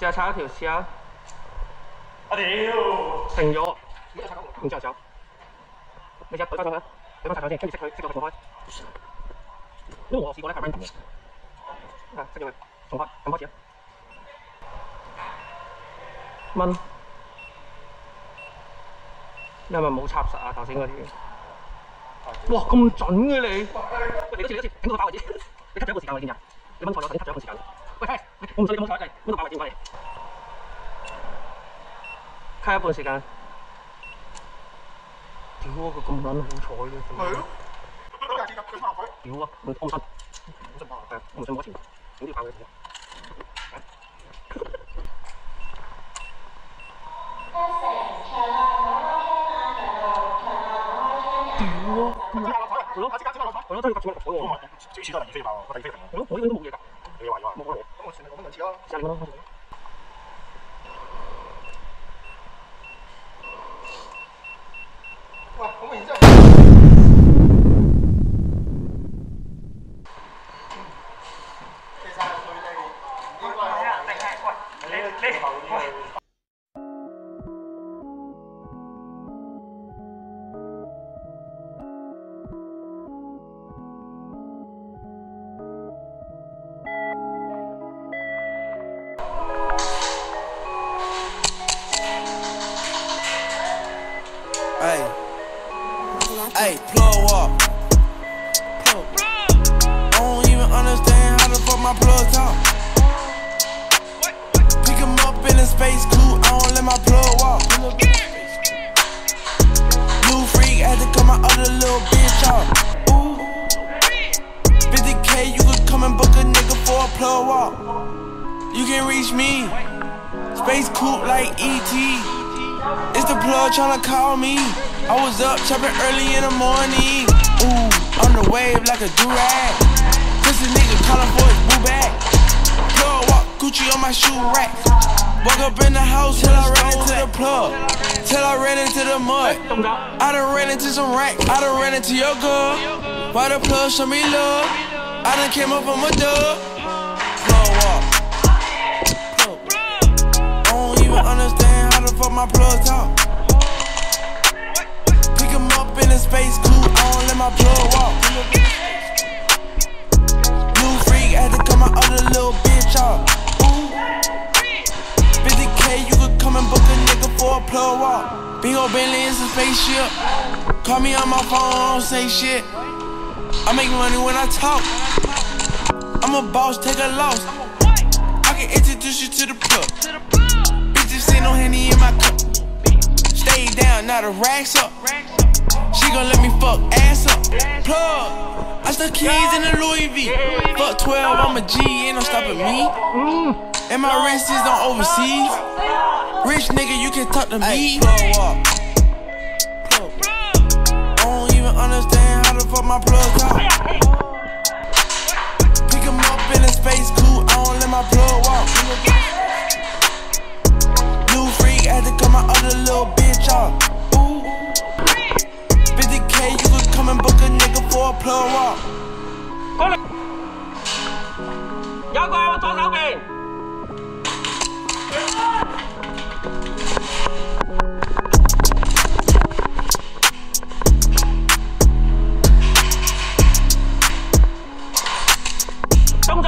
下插一條，試下。我屌！停咗，然之後走。你試下懟翻上去，懟翻插上先，跟住熄佢放開。因為我試過咧係 random 嘅。啊，熄咗佢，重開，咁開始啊。蚊，你係咪冇插實啊？頭先嗰啲？哇，咁準嘅你！喂，你一次，整到個8位置，你 cut 咗一個時間我見咋？你蚊錯咗，等 cut 咗一個時間。喂，係，我唔信你冇錯一計，蚊到8位置過嚟。cut 一半時間。屌啊！佢咁撚好彩嘅。係咯。屌啊！我唔信。係啊，我唔信冇錢，整條爆佢。係咯，下次加錢落台。係咯，真係夾錢落台喎。最次都係第二飛爆喎，我第二飛停喎。係咯，我呢樣都冇嘢㗎。你話冇可能。咁我算你講2次啦。試下你啦。喂，咁然之後。其實佢哋應該係啊，定係喂你喂。Hey, plug up. I don't even understand how the fuck my plug talk. Pick him up in a space coupe, I don't let my plug walk. New freak, had to cut my other little bitch off. 50K, you could come and book a nigga for a plug walk. You can reach me, space coupe like ET. It's the plug tryna call me. I was up chopping early in the morning. Ooh, on the wave like a do-rag. Pussy nigga calling for his boo bag. Plug walk, Gucci on my shoe rack. Walk up in the house till I ran into the plug. Till I ran into the mud. I done ran into some racks. I done ran into your girl. Why the plug show me love? I done came up from a dub. Plug walk. I don't even understand how the fuck my plug talk. In a space coupe, I don't let my plug walk. New freak, had to cut my other little bitch off. 50K, you could come and book a nigga for a plug walk. Big ol' Bentley, it's a spaceship. Call me on my phone, I don't say shit. I make money when I talk. I'm a boss, take a loss. I can introduce you to the plug. Bitches ain't no Henny in my cup. Stay down, now the racks up. She gon' let me fuck ass up. Plug. I stuck keys in the Louis V. Fuck 12, I'm a G, ain't no stopping me. And my wrist is on overseas. Rich nigga, you can talk to me. Plug up. I don't even understand how the fuck my plug talk. Pick him up in a space coupe, I don't let my plug walk. New freak, had to cut my other little bitch off. 50K, you could come and book a nigga for a plug walk. 有個喺我左手邊。中咗。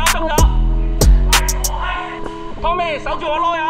Tommy 守住我囉柚。